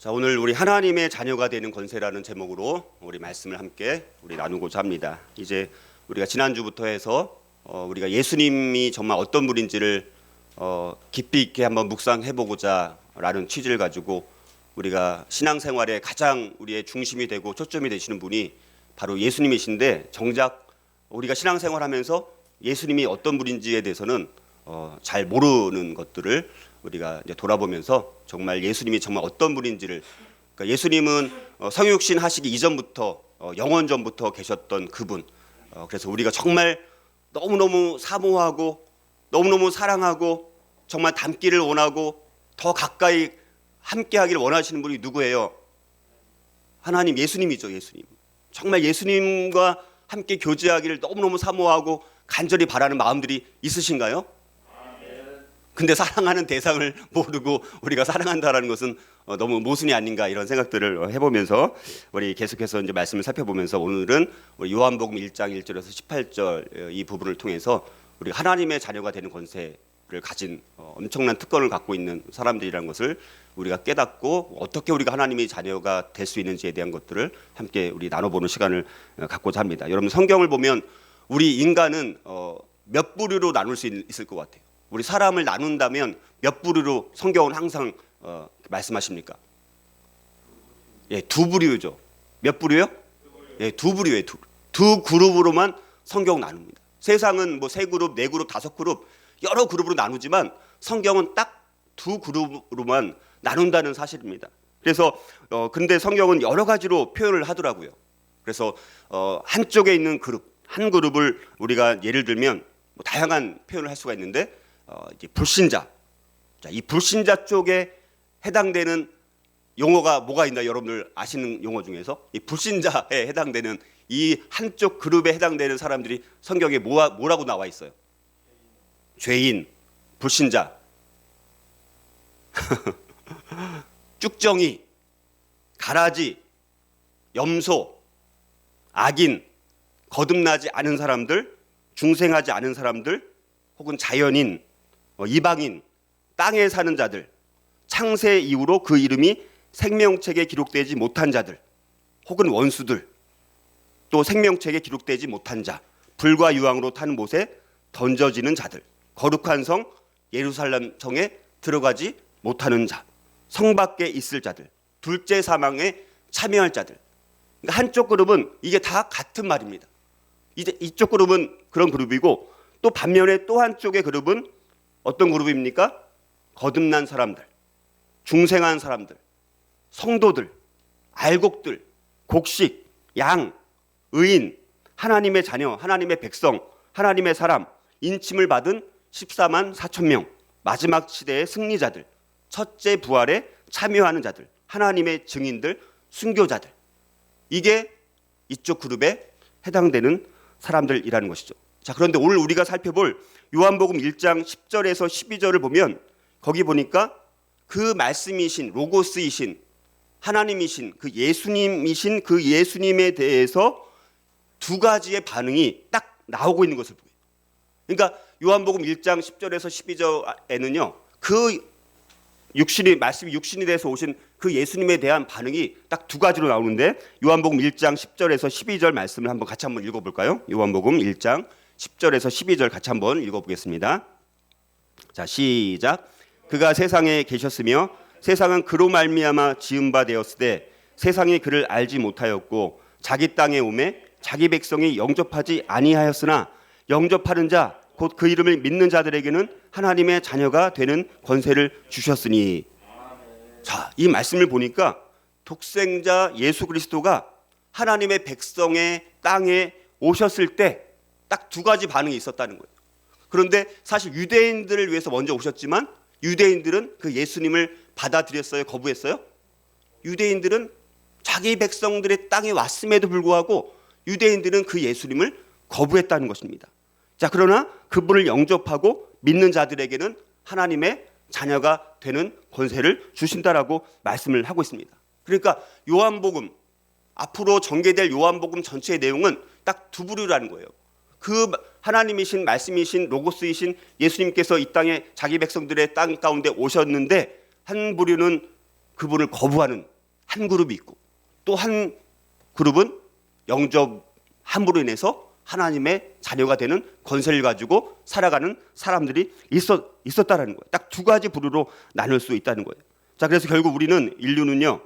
자, 오늘 우리 하나님의 자녀가 되는 권세라는 제목으로 우리 말씀을 함께 나누고자 합니다. 이제 우리가 지난주부터 해서 우리가 예수님이 정말 어떤 분인지를 깊이 있게 한번 묵상해보고자 라는 취지를 가지고 우리가 신앙생활에 가장 우리의 중심이 되고 초점이 되시는 분이 바로 예수님이신데, 정작 우리가 신앙생활하면서 예수님이 어떤 분인지에 대해서는 잘 모르는 것들을 우리가 이제 돌아보면서 정말 예수님이 정말 어떤 분인지를, 그러니까 예수님은 성육신 하시기 이전부터 영원 전부터 계셨던 그분, 그래서 우리가 정말 너무너무 사모하고 너무너무 사랑하고 정말 닮기를 원하고 더 가까이 함께하기를 원하시는 분이 누구예요? 하나님, 예수님이죠. 예수님. 정말 예수님과 함께 교제하기를 너무너무 사모하고 간절히 바라는 마음들이 있으신가요? 근데 사랑하는 대상을 모르고 우리가 사랑한다라는 것은 너무 모순이 아닌가, 이런 생각들을 해보면서 우리 계속해서 이제 말씀을 살펴보면서 오늘은 우리 요한복음 1장 1절에서 18절 이 부분을 통해서 우리 하나님의 자녀가 되는 권세를 가진 엄청난 특권을 갖고 있는 사람들이라는 것을 우리가 깨닫고 어떻게 우리가 하나님의 자녀가 될 수 있는지에 대한 것들을 함께 우리 나눠보는 시간을 갖고자 합니다. 여러분, 성경을 보면 우리 인간은 몇 부류로 나눌 수 있을 것 같아요. 우리 사람을 나눈다면 몇 부류로 성경은 항상 말씀하십니까? 예, 두 부류죠. 몇 부류요? 예, 두 부류예요. 두 그룹으로만 성경은 나눕니다. 세상은 뭐 세 그룹, 네 그룹, 다섯 그룹, 여러 그룹으로 나누지만 성경은 딱 두 그룹으로만 나눈다는 사실입니다. 그래서 근데 성경은 여러 가지로 표현을 하더라고요. 그래서 한쪽에 있는 그룹, 한 그룹을 우리가 예를 들면 뭐 다양한 표현을 할 수가 있는데, 이제 불신자. 자, 이 불신자 쪽에 해당되는 용어가 뭐가 있나, 여러분들 아시는 용어 중에서 이 불신자에 해당되는 이 한쪽 그룹에 해당되는 사람들이 성경에 뭐라고 나와 있어요? 죄인, 불신자, 쭉정이, 가라지, 염소, 악인, 거듭나지 않은 사람들, 중생하지 않은 사람들, 혹은 자연인, 이방인, 땅에 사는 자들, 창세 이후로 그 이름이 생명책에 기록되지 못한 자들, 혹은 원수들, 또 생명책에 기록되지 못한 자, 불과 유황으로 탄 못에 던져지는 자들, 거룩한 성 예루살렘 성에 들어가지 못하는 자, 성 밖에 있을 자들, 둘째 사망에 참여할 자들. 그러니까 한쪽 그룹은 이게 다 같은 말입니다. 이쪽 그룹은 그런 그룹이고, 또 반면에 또 한쪽의 그룹은 어떤 그룹입니까? 거듭난 사람들, 중생한 사람들, 성도들, 알곡들, 곡식, 양, 의인, 하나님의 자녀, 하나님의 백성, 하나님의 사람, 인침을 받은 14만 4천 명, 마지막 시대의 승리자들, 첫째 부활에 참여하는 자들, 하나님의 증인들, 순교자들. 이게 이쪽 그룹에 해당되는 사람들이라는 것이죠. 자, 그런데 오늘 우리가 살펴볼 요한복음 1장 10절에서 12절을 보면, 거기 보니까 그 말씀이신, 로고스이신, 하나님이신, 그 예수님이신 그 예수님에 대해서 두 가지의 반응이 딱 나오고 있는 것을 보여요. 그러니까 요한복음 1장 10절에서 12절에는요, 그 말씀이 육신이 돼서 오신 그 예수님에 대한 반응이 딱 두 가지로 나오는데, 요한복음 1장 10절에서 12절 말씀을 한번 같이 한번 읽어볼까요? 요한복음 1장 10절에서 12절 같이 한번 읽어보겠습니다. 자, 시작. 그가 세상에 계셨으며 세상은 그로 말미암아 지은 바 되었으되 세상이 그를 알지 못하였고 자기 땅에 오매 자기 백성이 영접하지 아니하였으나 영접하는 자 곧 그 이름을 믿는 자들에게는 하나님의 자녀가 되는 권세를 주셨으니. 자, 이 말씀을 보니까 독생자 예수 그리스도가 하나님의 백성의 땅에 오셨을 때 딱 두 가지 반응이 있었다는 거예요. 그런데 사실 유대인들을 위해서 먼저 오셨지만 유대인들은 그 예수님을 받아들였어요? 거부했어요? 유대인들은 자기 백성들의 땅에 왔음에도 불구하고 유대인들은 그 예수님을 거부했다는 것입니다. 자, 그러나 그분을 영접하고 믿는 자들에게는 하나님의 자녀가 되는 권세를 주신다라고 말씀을 하고 있습니다. 그러니까 요한복음, 앞으로 전개될 요한복음 전체의 내용은 딱 두 부류라는 거예요. 그 하나님이신, 말씀이신, 로고스이신 예수님께서 이 땅에 자기 백성들의 땅 가운데 오셨는데, 한 부류는 그분을 거부하는 한 그룹이 있고 또 한 그룹은 영접함으로 인해서 하나님의 자녀가 되는 권세를 가지고 살아가는 사람들이 있었다라는 거예요. 딱 두 가지 부류로 나눌 수 있다는 거예요. 자, 그래서 결국 우리는 인류는요,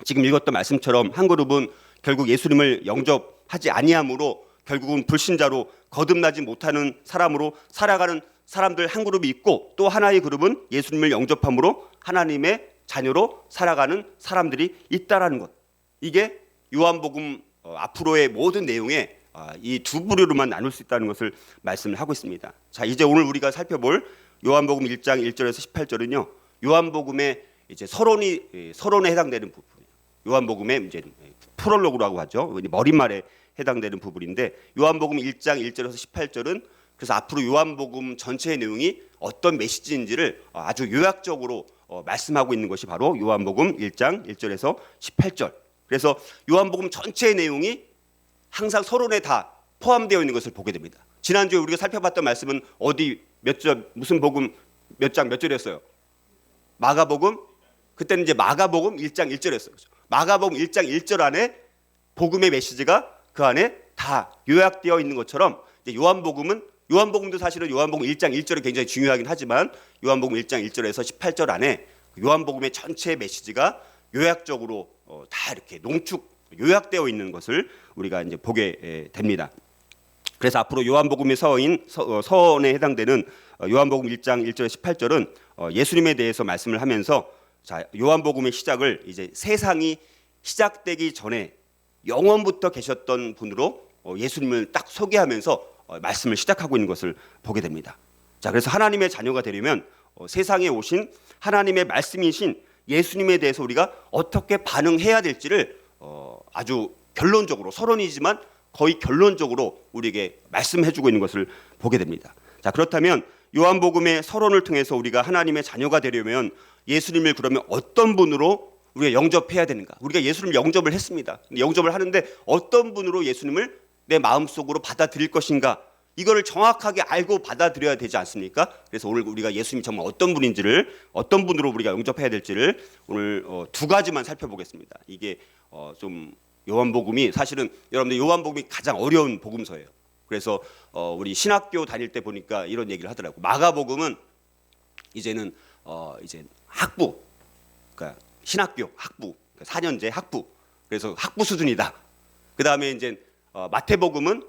지금 읽었던 말씀처럼 한 그룹은 결국 예수님을 영접하지 아니함으로 결국은 불신자로 거듭나지 못하는 사람으로 살아가는 사람들 한 그룹이 있고, 또 하나의 그룹은 예수님을 영접함으로 하나님의 자녀로 살아가는 사람들이 있다라는 것. 이게 요한복음 앞으로의 모든 내용에 이 두 부류로만 나눌 수 있다는 것을 말씀을 하고 있습니다. 자, 이제 오늘 우리가 살펴볼 요한복음 1장 1절에서 18절은요, 요한복음의 이제 서론에 해당되는 부분이에요. 요한복음의 이제 프롤로그라고 하죠. 머릿말에 해당되는 부분인데, 요한복음 1장 1절에서 18절은 그래서 앞으로 요한복음 전체의 내용이 어떤 메시지인지를 아주 요약적으로 말씀하고 있는 것이 바로 요한복음 1장 1절에서 18절. 그래서 요한복음 전체의 내용이 항상 서론에 다 포함되어 있는 것을 보게 됩니다. 지난주에 우리가 살펴봤던 말씀은 어디 몇 절, 무슨 복음 몇 장 몇 절이었어요? 마가복음, 그때는 이제 마가복음 1장 1절이었어요. 마가복음 1장 1절 안에 복음의 메시지가 그 안에 다 요약되어 있는 것처럼, 이제 요한복음도 사실은 요한복음 1장 1절이 굉장히 중요하긴 하지만 요한복음 1장 1절에서 18절 안에 요한복음의 전체 메시지가 요약적으로 다 이렇게 요약되어 있는 것을 우리가 이제 보게 됩니다. 그래서 앞으로 요한복음의 서원에 해당되는 요한복음 1장 1절에서 18절은 예수님에 대해서 말씀을 하면서, 자, 요한복음의 시작을 이제 세상이 시작되기 전에 영원부터 계셨던 분으로 예수님을 딱 소개하면서 말씀을 시작하고 있는 것을 보게 됩니다. 자, 그래서 하나님의 자녀가 되려면 세상에 오신 하나님의 말씀이신 예수님에 대해서 우리가 어떻게 반응해야 될지를 아주 결론적으로, 서론이지만 거의 결론적으로 우리에게 말씀해주고 있는 것을 보게 됩니다. 자, 그렇다면 요한복음의 서론을 통해서 우리가 하나님의 자녀가 되려면 예수님을 그러면 어떤 분으로 우리가 영접해야 되는가? 우리가 예수님을 영접을 했습니다. 영접을 하는데 어떤 분으로 예수님을 내 마음속으로 받아들일 것인가? 이거를 정확하게 알고 받아들여야 되지 않습니까? 그래서 오늘 우리가 예수님이 정말 어떤 분인지를, 어떤 분으로 우리가 영접해야 될지를 오늘 두 가지만 살펴보겠습니다. 이게 좀 요한복음이, 사실은 여러분들 요한복음이 가장 어려운 복음서예요. 그래서 우리 신학교 다닐 때 보니까 이런 얘기를 하더라고요. 마가복음은 이제는 이제 학부, 그러니까 신학교 학부, 그러니까 4년제 학부, 그래서 학부 수준이다. 그 다음에 이제 마태복음은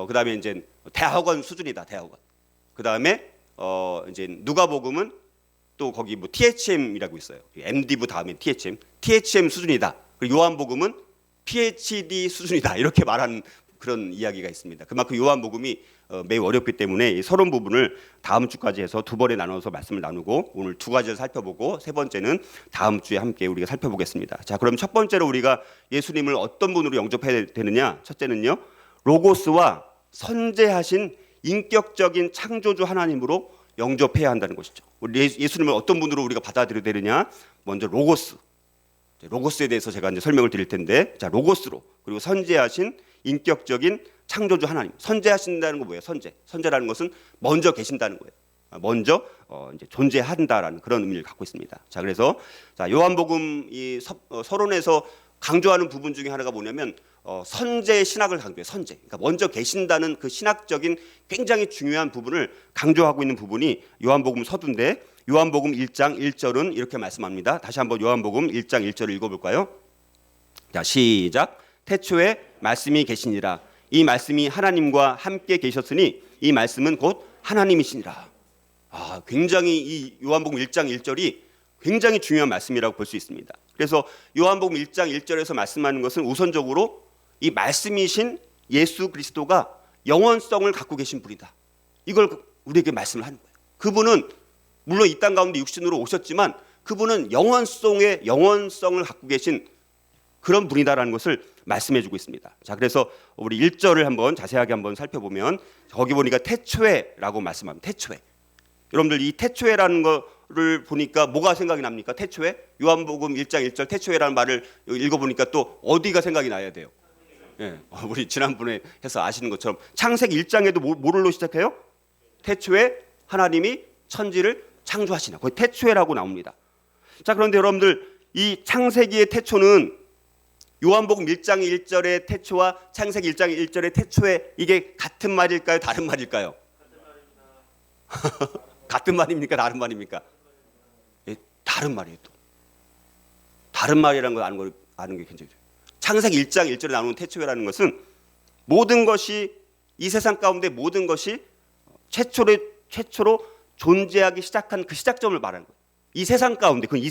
그 다음에 이제 대학원 수준이다, 대학원. 그 다음에 이제 누가복음은 또 거기 뭐 THM이라고 있어요. MD부 다음에 THM 수준이다. 그리고 요한복음은 PhD 수준이다, 이렇게 말하는 그런 이야기가 있습니다. 그만큼 요한복음이 매우 어렵기 때문에 이 서론 부분을 다음 주까지 해서 두 번에 나눠서 말씀을 나누고, 오늘 두 가지를 살펴보고 세 번째는 다음 주에 함께 우리가 살펴보겠습니다. 자, 그럼 첫 번째로 우리가 예수님을 어떤 분으로 영접해야 되느냐? 첫째는요, 로고스와 선재하신 인격적인 창조주 하나님으로 영접해야 한다는 것이죠. 우리 예수님을 어떤 분으로 우리가 받아들여야 되느냐? 먼저 로고스에 대해서 제가 이제 설명을 드릴 텐데, 자, 로고스로, 그리고 선재하신 인격적인 창조주 하나님. 선재하신다는 건 뭐예요? 선재라는 것은 먼저 계신다는 거예요. 먼저 이제 존재한다라는 그런 의미를 갖고 있습니다. 자, 그래서 자, 요한복음 이 서론에서 강조하는 부분 중에 하나가 뭐냐면 선제 신학을 강조해요. 선제. 그러니까 먼저 계신다는 그 신학적인 굉장히 중요한 부분을 강조하고 있는 부분이 요한복음 서두인데, 요한복음 1장 1절은 이렇게 말씀합니다. 다시 한번 요한복음 1장 1절을 읽어볼까요? 자, 시작. 태초에 말씀이 계시니라. 이 말씀이 하나님과 함께 계셨으니 이 말씀은 곧 하나님이시니라. 굉장히 이 요한복음 1장 1절이 굉장히 중요한 말씀이라고 볼 수 있습니다. 그래서 요한복음 1장 1절에서 말씀하는 것은 우선적으로 이 말씀이신 예수 그리스도가 영원성을 갖고 계신 분이다. 이걸 우리에게 말씀을 하는 거예요. 그분은 물론 이 땅 가운데 육신으로 오셨지만 그분은 영원성을 갖고 계신 그런 분이다라는 것을 말씀해주고 있습니다. 자, 그래서 우리 1절을 한번 자세하게 한번 살펴보면 거기 보니까 태초에라고 말씀합니다. 태초에. 여러분들 이 태초에라는 거를 보니까 뭐가 생각이 납니까? 태초에? 요한복음 1장 1절 태초에라는 말을 읽어보니까 또 어디가 생각이 나야 돼요? 예, 우리 지난번에 해서 아시는 것처럼 창세기 1장에도 뭐로 시작해요? 태초에 하나님이 천지를 창조하시나. 거기 태초에라고 나옵니다. 자, 그런데 여러분들 이 창세기의 태초는 요한복음 1장 1절의 태초와 창세기 1장 1절의 태초에 이게 같은 말일까요? 다른 말일까요? 같은 말입니까? 다른 말입니까? 예, 다른 말이에요. 또 다른 말이라는 걸 아는 게 굉장히 중요해요. 창세기 1장 1절에 나오는 태초라는 것은 모든 것이 이 세상 가운데 모든 것이 최초로 존재하기 시작한 그 시작점을 말하는 거예요. 이 세상 가운데, 그건 이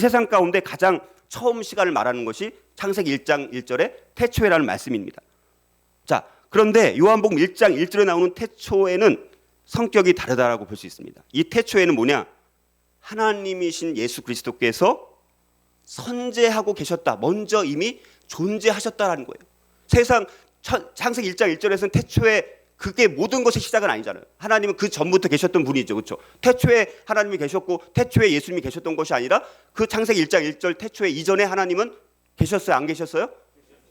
세상 가운데 가장 처음 시간을 말하는 것이 창세기 1장 1절의 태초에라는 말씀입니다. 자, 그런데 요한복음 1장 1절에 나오는 태초에는 성격이 다르다라고 볼 수 있습니다. 이 태초에는 뭐냐? 하나님이신 예수 그리스도께서 선재하고 계셨다. 먼저 이미 존재하셨다라는 거예요. 세상 창세기 1장 1절에서는 태초에 그게 모든 것의 시작은 아니잖아요. 하나님은 그 전부터 계셨던 분이죠. 그렇죠? 태초에 하나님이 계셨고 태초에 예수님이 계셨던 것이 아니라 그 창세기 1장 1절 태초에 이전에 하나님은 계셨어요? 안 계셨어요?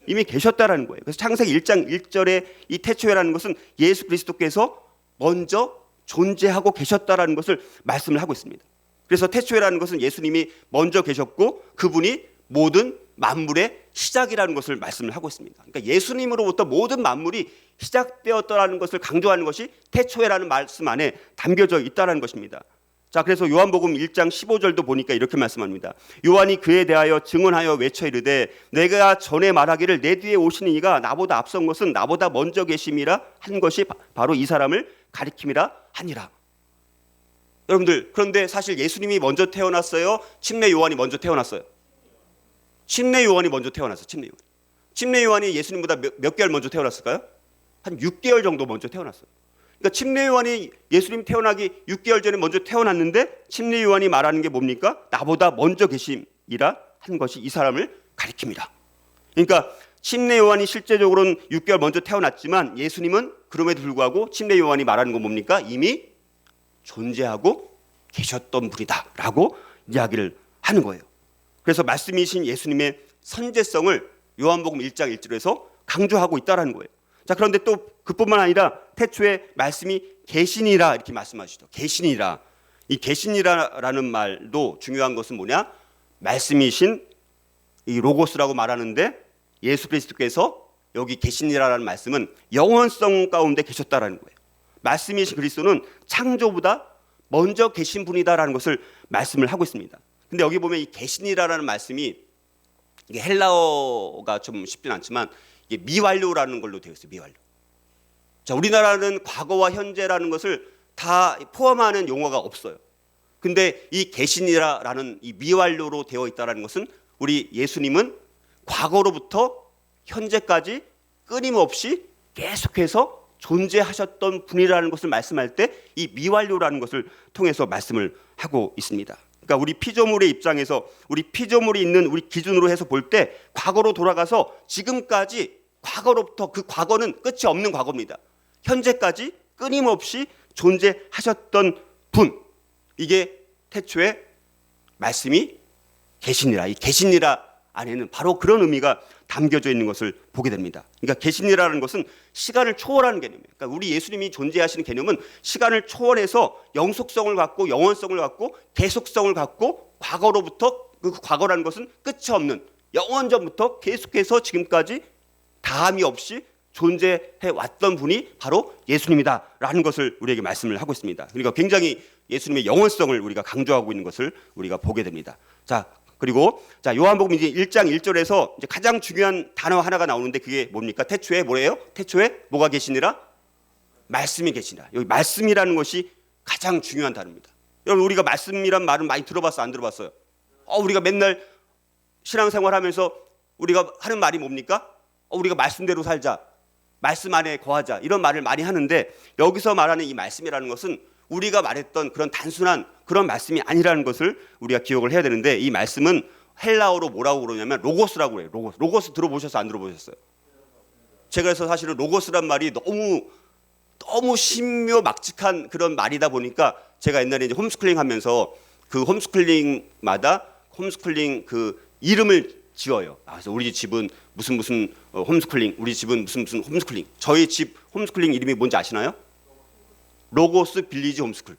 이미 계셨다라는 거예요. 그래서 창세기 1장 1절의 이 태초에라는 것은 예수 그리스도께서 먼저 존재하고 계셨다라는 것을 말씀을 하고 있습니다. 그래서 태초에라는 것은 예수님이 먼저 계셨고 그분이 모든 만물의 시작이라는 것을 말씀을 하고 있습니다. 그러니까 예수님으로부터 모든 만물이 시작되었다라는 것을 강조하는 것이 태초에라는 말씀 안에 담겨져 있다라는 것입니다. 자, 그래서 요한복음 1장 15절도 보니까 이렇게 말씀합니다. 요한이 그에 대하여 증언하여 외쳐 이르되 내가 전에 말하기를 내 뒤에 오시는 이가 나보다 앞선 것은 나보다 먼저 계심이라 한 것이 바로 이 사람을 가리킴이라 하니라. 여러분들, 그런데 사실 예수님이 먼저 태어났어요? 침례 요한이 먼저 태어났어요? 침례 요한이 먼저 태어났어요. 침례 요한이 예수님보다 몇 개월 먼저 태어났을까요? 한 6개월 정도 먼저 태어났어요. 그러니까 침례 요한이 예수님 태어나기 6개월 전에 먼저 태어났는데 침례 요한이 말하는 게 뭡니까? 나보다 먼저 계심이라 한 것이 이 사람을 가리킵니다. 그러니까 침례 요한이 실제적으로는 6개월 먼저 태어났지만 예수님은 그럼에도 불구하고 침례 요한이 말하는 건 뭡니까? 이미 존재하고 계셨던 분이다라고 이야기를 하는 거예요. 그래서 말씀이신 예수님의 선재성을 요한복음 1장 1절에서 강조하고 있다라는 거예요. 자, 그런데 또 그뿐만 아니라 태초에 말씀이 계시니라 이렇게 말씀하시죠. 계시니라. 이 계시니라라는 말도 중요한 것은 뭐냐? 말씀이신 이 로고스라고 말하는데 예수 그리스도께서 여기 계시니라라는 말씀은 영원성 가운데 계셨다라는 거예요. 말씀이신 그리스도는 창조보다 먼저 계신 분이다라는 것을 말씀을 하고 있습니다. 근데 여기 보면 이 계시니라라는 말씀이 이게 헬라어가 좀 쉽진 않지만 이게 미완료라는 걸로 되어 있어요. 미완료. 자, 우리나라는 과거와 현재라는 것을 다 포함하는 용어가 없어요. 근데 이 계시니라라는 이 미완료로 되어 있다라는 것은 우리 예수님은 과거로부터 현재까지 끊임없이 계속해서 존재하셨던 분이라는 것을 말씀할 때 이 미완료라는 것을 통해서 말씀을 하고 있습니다. 그러니까 우리 피조물의 입장에서 우리 피조물이 있는 우리 기준으로 해서 볼 때 과거로 돌아가서 지금까지 과거로부터 그 과거는 끝이 없는 과거입니다. 현재까지 끊임없이 존재하셨던 분, 이게 태초에 말씀이 계시니라. 이 계시니라 안에는 바로 그런 의미가 담겨져 있는 것을 보게 됩니다. 그러니까 계시니라는 것은 시간을 초월하는 개념이에요. 그러니까 우리 예수님이 존재하시는 개념은 시간을 초월해서 영속성을 갖고 영원성을 갖고 계속성을 갖고 과거로부터 그 과거라는 것은 끝이 없는 영원전부터 계속해서 지금까지 다함이 없이 존재해 왔던 분이 바로 예수님이다라는 것을 우리에게 말씀을 하고 있습니다. 그러니까 굉장히 예수님의 영원성을 우리가 강조하고 있는 것을 우리가 보게 됩니다. 자, 그리고 요한복음 이제 1장 1절에서 이제 가장 중요한 단어 하나가 나오는데 그게 뭡니까? 태초에 뭐래요? 태초에 뭐가 계시니라? 말씀이 계시니라. 여기 말씀이라는 것이 가장 중요한 단어입니다. 여러분, 우리가 말씀이란 말은 많이 들어봤어, 안 들어봤어요? 우리가 맨날 신앙생활하면서 우리가 하는 말이 뭡니까? 우리가 말씀대로 살자, 말씀 안에 거하자, 이런 말을 많이 하는데 여기서 말하는 이 말씀이라는 것은 우리가 말했던 그런 단순한 그런 말씀이 아니라는 것을 우리가 기억을 해야 되는데, 이 말씀은 헬라어로 뭐라고 그러냐면 로고스라고 해요. 로고스 들어보셨어요? 안 들어보셨어요? 제가 그래서 사실은 로고스란 말이 너무 신묘막측한 그런 말이다 보니까 제가 옛날에 이제 홈스쿨링 하면서 그 홈스쿨링마다 홈스쿨링 그 이름을 지어요. 그래서 우리 집은 무슨 홈스쿨링, 우리 집은 무슨 홈스쿨링. 저희 집 홈스쿨링 이름이 뭔지 아시나요? 로고스 빌리지 홈스쿨.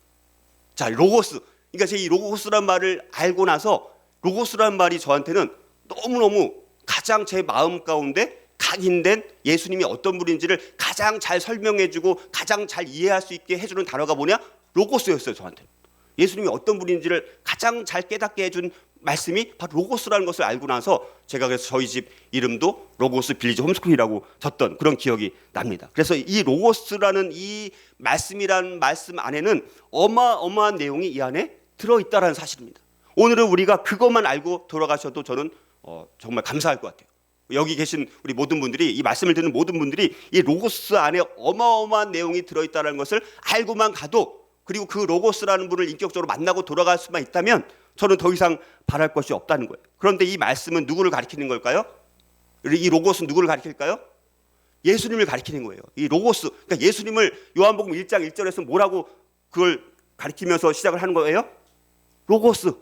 자, 로고스. 그러니까 제가 이 로고스란 말을 알고 나서 로고스라는 말이 저한테는 너무너무 가장 제 마음 가운데 각인된 예수님이 어떤 분인지를 가장 잘 설명해주고 가장 잘 이해할 수 있게 해주는 단어가 뭐냐? 로고스였어요. 저한테 예수님이 어떤 분인지를 가장 잘 깨닫게 해준 말씀이 바로 로고스라는 것을 알고 나서 제가 그래서 저희 집 이름도 로고스 빌리지 홈스쿨이라고 졌던 그런 기억이 납니다. 그래서 이 로고스라는 이 말씀이라는 말씀 안에는 어마어마한 내용이 이 안에 들어있다는 사실입니다. 오늘은 우리가 그것만 알고 돌아가셔도 저는 정말 감사할 것 같아요. 여기 계신 우리 모든 분들이, 이 말씀을 듣는 모든 분들이 이 로고스 안에 어마어마한 내용이 들어있다는 것을 알고만 가도, 그리고 그 로고스라는 분을 인격적으로 만나고 돌아갈 수만 있다면 저는 더 이상 바랄 것이 없다는 거예요. 그런데 이 말씀은 누구를 가리키는 걸까요? 이 로고스는 누구를 가리킬까요? 예수님을 가리키는 거예요. 이 로고스, 그러니까 예수님을 요한복음 1장 1절에서 뭐라고 그걸 가리키면서 시작을 하는 거예요? 로고스.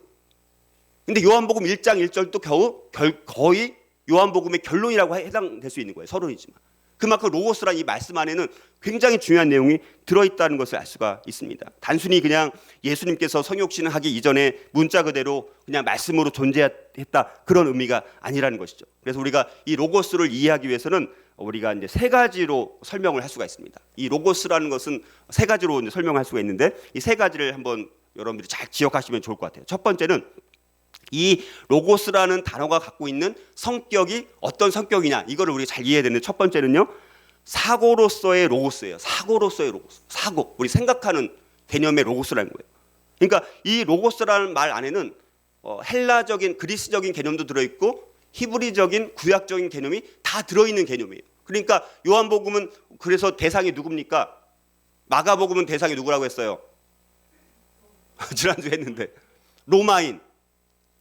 근데 요한복음 1장 1절도 거의 요한복음의 결론이라고 해당될 수 있는 거예요. 서론이지만. 그만큼 로고스란 이 말씀 안에는 굉장히 중요한 내용이 들어있다는 것을 알 수가 있습니다. 단순히 그냥 예수님께서 성육신을 하기 이전에 문자 그대로 그냥 말씀으로 존재했다, 그런 의미가 아니라는 것이죠. 그래서 우리가 이 로고스를 이해하기 위해서는 우리가 이제 세 가지로 설명을 할 수가 있습니다. 이 로고스라는 것은 세 가지로 이제 설명할 수가 있는데, 이 세 가지를 한번 여러분들이 잘 기억하시면 좋을 것 같아요. 첫 번째는 이 로고스라는 단어가 갖고 있는 성격이 어떤 성격이냐, 이거를 우리가 잘 이해해야 되는데, 첫 번째는요, 사고로서의 로고스예요. 사고로서의 로고스. 사고, 우리 생각하는 개념의 로고스라는 거예요. 그러니까 이 로고스라는 말 안에는 헬라적인, 그리스적인 개념도 들어있고 히브리적인, 구약적인 개념이 다 들어있는 개념이에요. 그러니까 요한복음은 그래서 대상이 누굽니까? 마가복음은 대상이 누구라고 했어요? 지난주에 했는데 로마인.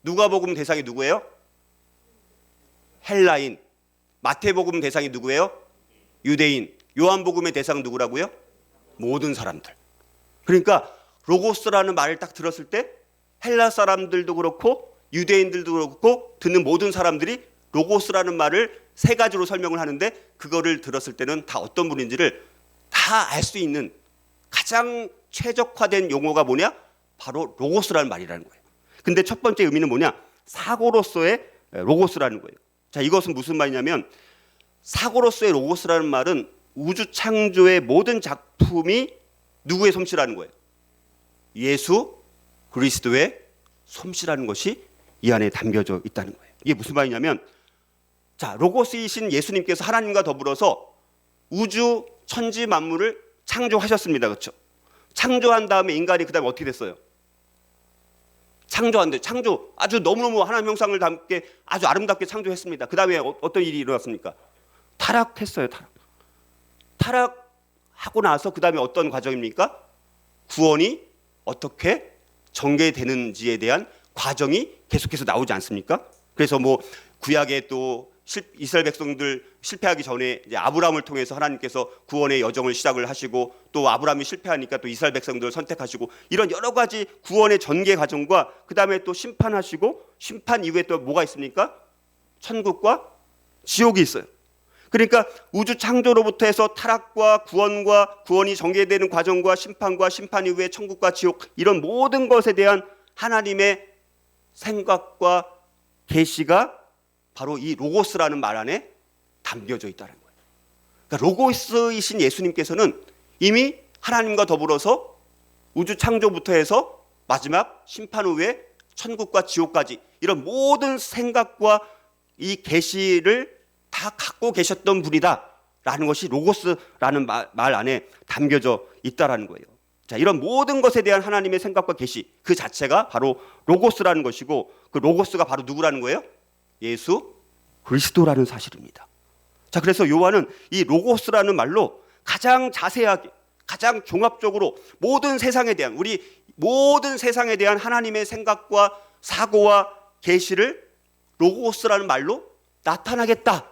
누가복음 대상이 누구예요? 헬라인. 마태복음 대상이 누구예요? 유대인. 요한복음의 대상은 누구라고요? 모든 사람들. 그러니까 로고스라는 말을 딱 들었을 때 헬라 사람들도 그렇고 유대인들도 그렇고 듣는 모든 사람들이 로고스라는 말을 세 가지로 설명을 하는데, 그거를 들었을 때는 다 어떤 분인지를 다 알 수 있는 가장 최적화된 용어가 뭐냐? 바로 로고스라는 말이라는 거예요. 근데 첫 번째 의미는 뭐냐? 사고로서의 로고스라는 거예요. 자, 이것은 무슨 말이냐면, 사고로서의 로고스라는 말은 우주 창조의 모든 작품이 누구의 솜씨라는 거예요? 예수 그리스도의 솜씨라는 것이 이 안에 담겨져 있다는 거예요. 이게 무슨 말이냐면, 자, 로고스이신 예수님께서 하나님과 더불어서 우주 천지 만물을 창조하셨습니다. 그렇죠? 창조한 다음에 인간이 그다음에 어떻게 됐어요? 창조 아주 너무너무 하나님 형상을 담게 아주 아름답게 창조했습니다. 그 다음에 어떤 일이 일어났습니까? 타락했어요. 타락하고 나서 그 다음에 어떤 과정입니까? 구원이 어떻게 전개되는지에 대한 과정이 계속해서 나오지 않습니까? 그래서 뭐 구약에 또 이스라엘 백성들 실패하기 전에 이제 아브라함을 통해서 하나님께서 구원의 여정을 시작을 하시고, 또 아브라함이 실패하니까 또 이스라엘 백성들을 선택하시고, 이런 여러 가지 구원의 전개 과정과 그 다음에 또 심판하시고, 심판 이후에 또 뭐가 있습니까? 천국과 지옥이 있어요. 그러니까 우주 창조로부터 해서 타락과 구원과 구원이 전개되는 과정과 심판과 심판 이후에 천국과 지옥, 이런 모든 것에 대한 하나님의 생각과 계시가 바로 이 로고스라는 말 안에 담겨져 있다는 거예요. 그러니까 로고스이신 예수님께서는 이미 하나님과 더불어서 우주 창조부터 해서 마지막 심판 후에 천국과 지옥까지 이런 모든 생각과 이 계시를 다 갖고 계셨던 분이다라는 것이 로고스라는 말 안에 담겨져 있다라는 거예요. 자, 이런 모든 것에 대한 하나님의 생각과 계시, 그 자체가 바로 로고스라는 것이고, 그 로고스가 바로 누구라는 거예요? 예수 그리스도라는 사실입니다. 자, 그래서 요한은 이 로고스라는 말로 가장 자세하게, 가장 종합적으로 모든 세상에 대한, 우리 모든 세상에 대한 하나님의 생각과 사고와 계시를 로고스라는 말로 나타나겠다.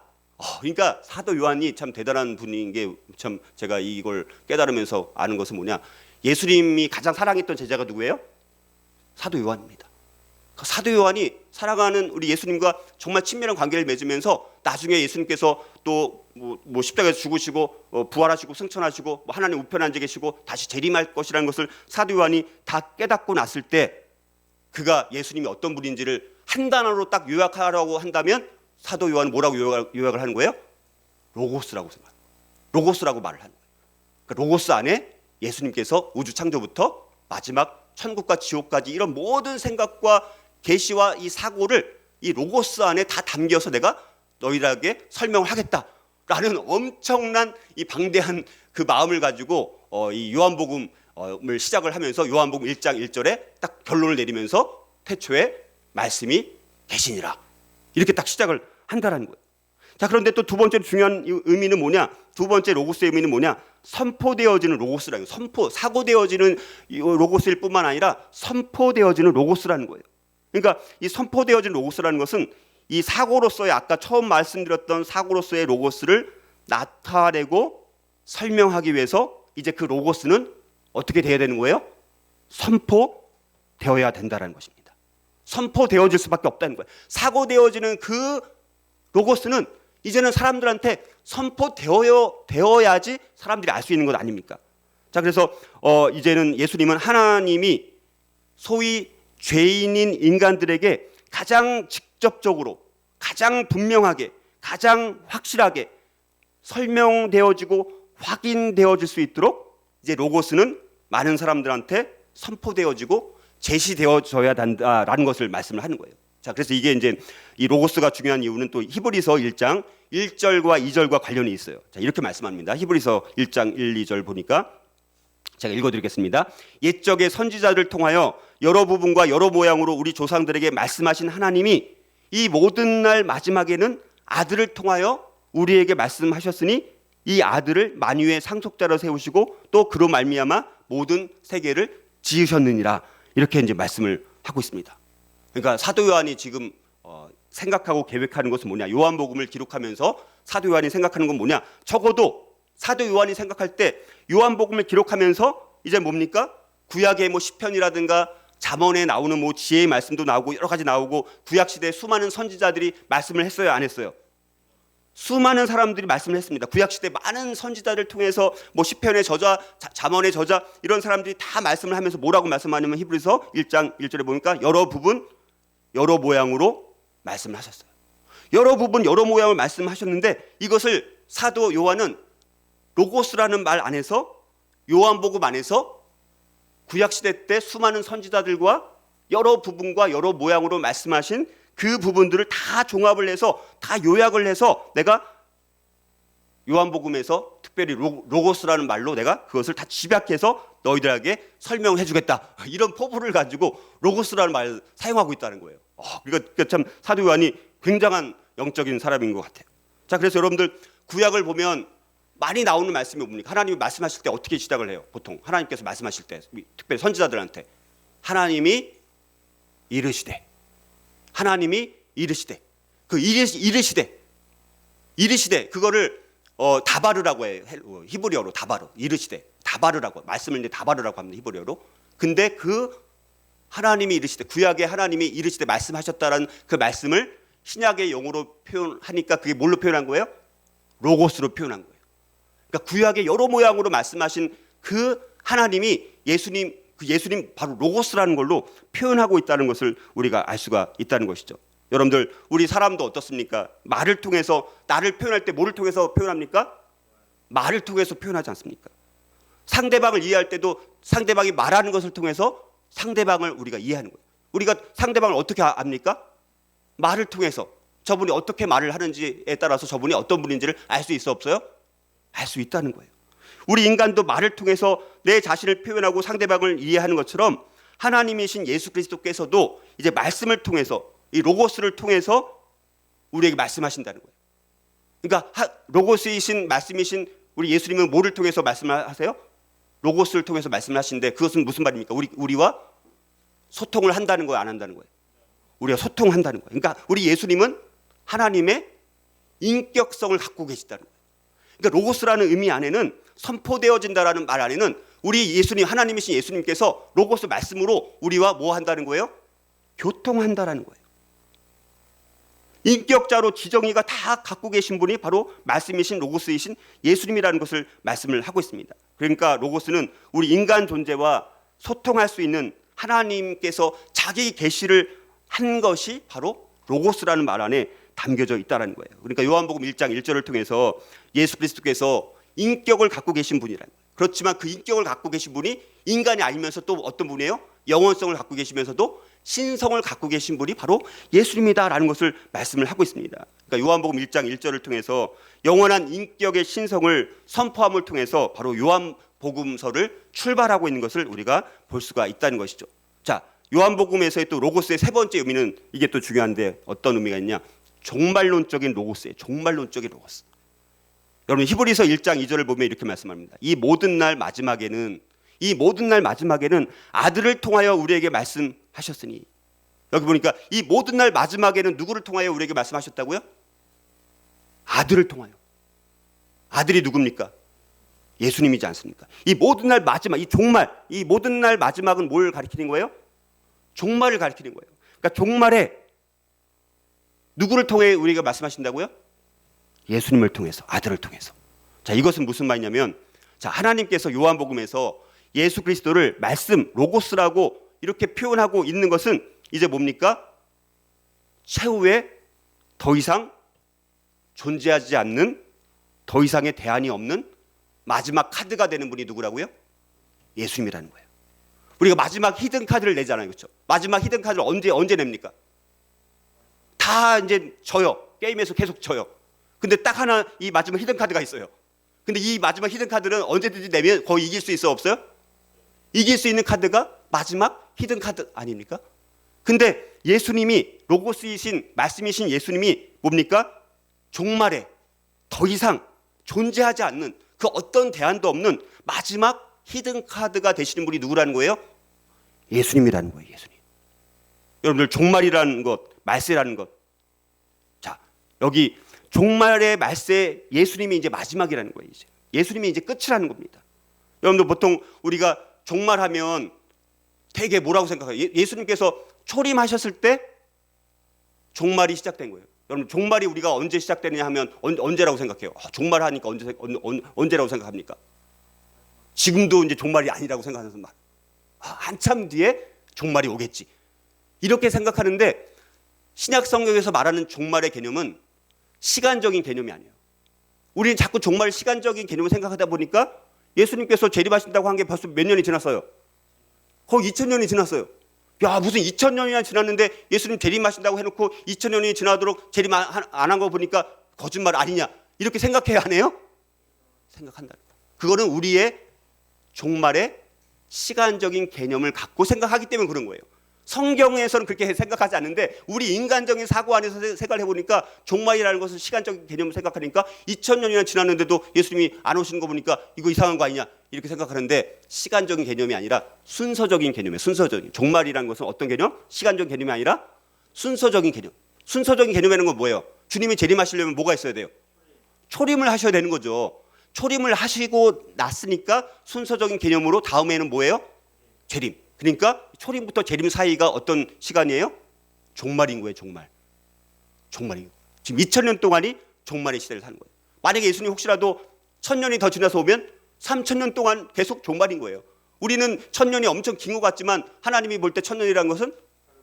그러니까 사도 요한이 참 대단한 분인 게, 참 제가 이걸 깨달으면서 아는 것은 뭐냐? 예수님이 가장 사랑했던 제자가 누구예요? 사도 요한입니다. 사도 요한이 사랑하는 우리 예수님과 정말 친밀한 관계를 맺으면서 나중에 예수님께서 또 뭐 십자가에서 죽으시고 부활하시고 승천하시고 하나님 우편에 앉아 계시고 다시 재림할 것이라는 것을 사도 요한이 다 깨닫고 났을 때, 그가 예수님이 어떤 분인지를 한 단어로 딱 요약하라고 한다면 사도 요한은 뭐라고 요약을 하는 거예요? 로고스라고 생각해요. 로고스라고 말을 하는 거예요. 그러니까 로고스 안에 예수님께서 우주 창조부터 마지막 천국과 지옥까지 이런 모든 생각과 계시와 이 사고를 이 로고스 안에 다 담겨서 내가 너희들에게 설명을 하겠다라는 엄청난 이 방대한 그 마음을 가지고 이 요한복음을 시작을 하면서 요한복음 1장 1절에 딱 결론을 내리면서 태초에 말씀이 계시니라 이렇게 딱 시작을 한다라는 거예요. 자, 그런데 또 두 번째 중요한 의미는 뭐냐? 두 번째 로고스의 의미는 뭐냐? 선포되어지는 로고스라는 거예요. 사고되어지는 로고스일 뿐만 아니라 선포되어지는 로고스라는 거예요. 그러니까 이 선포되어진 로고스라는 것은 이 사고로서의 아까 처음 말씀드렸던 사고로서의 로고스를 나타내고 설명하기 위해서 이제 그 로고스는 어떻게 돼야 되는 거예요? 선포되어야 된다는 것입니다. 선포되어질 수밖에 없다는 거예요. 사고되어지는 그 로고스는 이제는 사람들한테 선포되어야지 사람들이 알 수 있는 것 아닙니까? 자, 그래서 이제는 예수님은 하나님이 소위 죄인인 인간들에게 가장 직접적으로, 가장 분명하게, 가장 확실하게 설명되어지고 확인되어질 수 있도록 이제 로고스는 많은 사람들한테 선포되어지고 제시되어져야 한다라는 것을 말씀을 하는 거예요. 자, 그래서 이게 이제 이 로고스가 중요한 이유는 또 히브리서 1장 1절과 2절과 관련이 있어요. 자, 이렇게 말씀합니다. 히브리서 1장 1, 2절 보니까 제가 읽어드리겠습니다. 옛적의 선지자들을 통하여 여러 부분과 여러 모양으로 우리 조상들에게 말씀하신 하나님이 이 모든 날 마지막에는 아들을 통하여 우리에게 말씀하셨으니 이 아들을 만유의 상속자로 세우시고 또 그로 말미암아 모든 세계를 지으셨느니라 이렇게 이제 말씀을 하고 있습니다. 그러니까 사도 요한이 지금 생각하고 계획하는 것은 뭐냐? 요한복음을 기록하면서 사도 요한이 생각하는 건 뭐냐? 적어도 사도 요한이 생각할 때 요한복음을 기록하면서 이제 뭡니까? 구약의 뭐 시편이라든가 잠언에 나오는 뭐 지혜의 말씀도 나오고 여러 가지 나오고 구약 시대에 수많은 선지자들이 말씀을 했어요, 안 했어요? 수많은 사람들이 말씀을 했습니다. 구약 시대 많은 선지자를 통해서 뭐 시편의 저자, 잠언의 저자 이런 사람들이 다 말씀을 하면서 뭐라고 말씀하냐면 히브리서 1장 1절에 보니까 여러 부분 여러 모양으로 말씀을 하셨어요. 여러 부분 여러 모양을 말씀하셨는데 이것을 사도 요한은 로고스라는 말 안에서 요한복음 안에서 구약시대 때 수많은 선지자들과 여러 부분과 여러 모양으로 말씀하신 그 부분들을 다 종합을 해서 다 요약을 해서 내가 요한복음에서 특별히 로고스라는 말로 내가 그것을 다 집약해서 너희들에게 설명해 주겠다 이런 포부를 가지고 로고스라는 말을 사용하고 있다는 거예요. 그러니까 참 사도 요한이 굉장한 영적인 사람인 것 같아요. 자, 그래서 여러분들 구약을 보면 많이 나오는 말씀이 뭡니까? 하나님이 말씀하실 때 어떻게 시작을 해요? 보통 하나님께서 말씀하실 때 특별히 선지자들한테 하나님이 이르시되 하나님이 이르시되 그 이르시되 그거를 다바르라고 해요. 히브리어로 다바르 이르시되 다바르라고 말씀을 이제 다바르라고 합니다. 히브리어로. 근데 그 하나님이 이르시되 구약의 하나님이 이르시되 말씀하셨다라는 그 말씀을 신약의 용어로 표현하니까 그게 뭘로 표현한 거예요? 로고스로 표현한 거예요. 그러니까 구약의 여러 모양으로 말씀하신 그 하나님이 예수님 바로 로고스라는 걸로 표현하고 있다는 것을 우리가 알 수가 있다는 것이죠. 여러분들 우리 사람도 어떻습니까? 말을 통해서 나를 표현할 때 뭐를 통해서 표현합니까? 말을 통해서 표현하지 않습니까? 상대방을 이해할 때도 상대방이 말하는 것을 통해서 상대방을 우리가 이해하는 거예요. 우리가 상대방을 어떻게 압니까? 말을 통해서 저분이 어떻게 말을 하는지에 따라서 저분이 어떤 분인지를 알 수 있어 없어요? 알 수 있다는 거예요. 우리 인간도 말을 통해서 내 자신을 표현하고 상대방을 이해하는 것처럼 하나님이신 예수 그리스도께서도 이제 말씀을 통해서 이 로고스를 통해서 우리에게 말씀하신다는 거예요. 그러니까 로고스이신 말씀이신 우리 예수님은 뭐를 통해서 말씀을 하세요? 로고스를 통해서 말씀을 하시는데 그것은 무슨 말입니까? 우리와 소통을 한다는 거예요, 안 한다는 거예요? 우리가 소통한다는 거예요. 그러니까 우리 예수님은 하나님의 인격성을 갖고 계시다는 거예요. 그러니까 로고스라는 의미 안에는 선포되어진다라는 말 안에는 우리 예수님 하나님이신 예수님께서 로고스 말씀으로 우리와 뭐 한다는 거예요? 교통한다라는 거예요. 인격자로 지정의가 다 갖고 계신 분이 바로 말씀이신 로고스이신 예수님이라는 것을 말씀을 하고 있습니다. 그러니까 로고스는 우리 인간 존재와 소통할 수 있는 하나님께서 자기 계시를 한 것이 바로 로고스라는 말 안에 담겨져 있다는 거예요. 그러니까 요한복음 1장 1절을 통해서 예수 그리스도께서 인격을 갖고 계신 분이라는 거예요. 그렇지만 그 인격을 갖고 계신 분이 인간이 아니면서 또 어떤 분이에요? 영원성을 갖고 계시면서도 신성을 갖고 계신 분이 바로 예수님이다라는 것을 말씀을 하고 있습니다. 그러니까 요한복음 1장 1절을 통해서 영원한 인격의 신성을 선포함을 통해서 바로 요한복음서를 출발하고 있는 것을 우리가 볼 수가 있다는 것이죠. 자, 요한복음에서의 또 로고스의 세 번째 의미는 이게 또 중요한데 어떤 의미가 있냐? 종말론적인 로고스예요. 종말론적인 로고스. 여러분 히브리서 1장 2절을 보면 이렇게 말씀합니다. 이 모든 날 마지막에는 아들을 통하여 우리에게 말씀하셨으니. 여기 보니까 이 모든 날 마지막에는 누구를 통하여 우리에게 말씀하셨다고요? 아들을 통하여. 아들이 누굽니까? 예수님이지 않습니까? 이 모든 날 마지막, 이 종말, 이 모든 날 마지막은 뭘 가리키는 거예요? 종말을 가리키는 거예요. 그러니까 종말에 누구를 통해 우리가 말씀하신다고요? 예수님을 통해서, 아들을 통해서. 자, 이것은 무슨 말이냐면, 자, 하나님께서 요한복음에서 예수 그리스도를 말씀, 로고스라고 이렇게 표현하고 있는 것은 이제 뭡니까? 최후에 더 이상 존재하지 않는, 더 이상의 대안이 없는 마지막 카드가 되는 분이 누구라고요? 예수님이라는 거예요. 우리가 마지막 히든 카드를 내잖아요. 그렇죠? 마지막 히든 카드를 언제 냅니까? 다 이제 져요. 게임에서 계속 져요. 근데 딱 하나 이 마지막 히든 카드가 있어요. 근데 이 마지막 히든 카드는 언제든지 내면 거의 이길 수 있어 없어요? 이길 수 있는 카드가 마지막 히든 카드 아닙니까? 근데 예수님이 로고스이신 말씀이신 예수님이 뭡니까? 종말에 더 이상 존재하지 않는 그 어떤 대안도 없는 마지막 히든 카드가 되시는 분이 누구라는 거예요? 예수님이라는 거예요. 예수님. 여러분들 종말이라는 것, 말세라는 것. 자, 여기 종말의 말세 예수님이 이제 마지막이라는 거예요. 이제. 예수님이 이제 끝이라는 겁니다. 여러분들 보통 우리가 종말하면 되게 뭐라고 생각해요? 예수님께서 초림하셨을 때 종말이 시작된 거예요. 여러분 종말이 우리가 언제 시작되느냐 하면 언제라고 생각해요? 종말하니까 언제라고 생각합니까? 지금도 이제 종말이 아니라고 생각하는 말. 한참 뒤에 종말이 오겠지. 이렇게 생각하는데 신약 성경에서 말하는 종말의 개념은 시간적인 개념이 아니에요. 우리는 자꾸 종말 시간적인 개념을 생각하다 보니까 예수님께서 재림하신다고 한 게 벌써 몇 년이 지났어요. 거의 2000년이 지났어요. 야, 무슨 2000년이나 지났는데 예수님 재림하신다고 해놓고 2000년이 지나도록 재림 안 한 거 보니까 거짓말 아니냐 이렇게 생각해야 하네요? 생각한다. 그거는 우리의 종말의 시간적인 개념을 갖고 생각하기 때문에 그런 거예요. 성경에서는 그렇게 생각하지 않는데 우리 인간적인 사고 안에서 생각을 해보니까 종말이라는 것은 시간적인 개념을 생각하니까 2000년이나 지났는데도 예수님이 안 오시는 거 보니까 이거 이상한 거 아니냐 이렇게 생각하는데 순서적인 개념이 아니라 순서적인 개념이에요. 순서적인. 종말이라는 것은 어떤 개념? 시간적인 개념이 아니라 순서적인 개념. 순서적인 개념이라는 건 뭐예요? 주님이 재림하시려면 뭐가 있어야 돼요? 초림을 하셔야 되는 거죠. 초림을 하시고 났으니까 순서적인 개념으로 다음에는 뭐예요? 재림. 그러니까 초림부터 재림 사이가 어떤 시간이에요? 종말인 거예요. 종말. 종말인 거예요. 지금 2000년 동안이 종말의 시대를 사는 거예요. 만약에 예수님 혹시라도 1000년이 더 지나서 오면 3000년 동안 계속 종말인 거예요. 우리는 1000년이 엄청 긴 것 같지만 하나님이 볼 때 1000년이라는 것은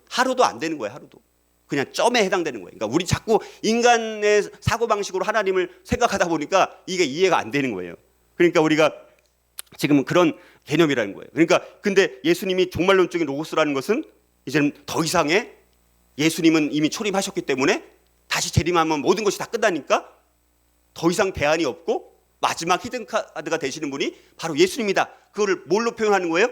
하루도 안 되는 거예요. 하루도. 그냥 점에 해당되는 거예요. 그러니까 우리 자꾸 인간의 사고방식으로 하나님을 생각하다 보니까 이게 이해가 안 되는 거예요. 그러니까 우리가 지금 그런 개념이라는 거예요. 그러니까 근데 예수님이 종말론적인 로고스라는 것은 이제는 더 이상의 예수님은 이미 초림하셨기 때문에 다시 재림하면 모든 것이 다 끝나니까 더 이상 대안이 없고 마지막 히든카드가 되시는 분이 바로 예수님이다. 그거를 뭘로 표현하는 거예요?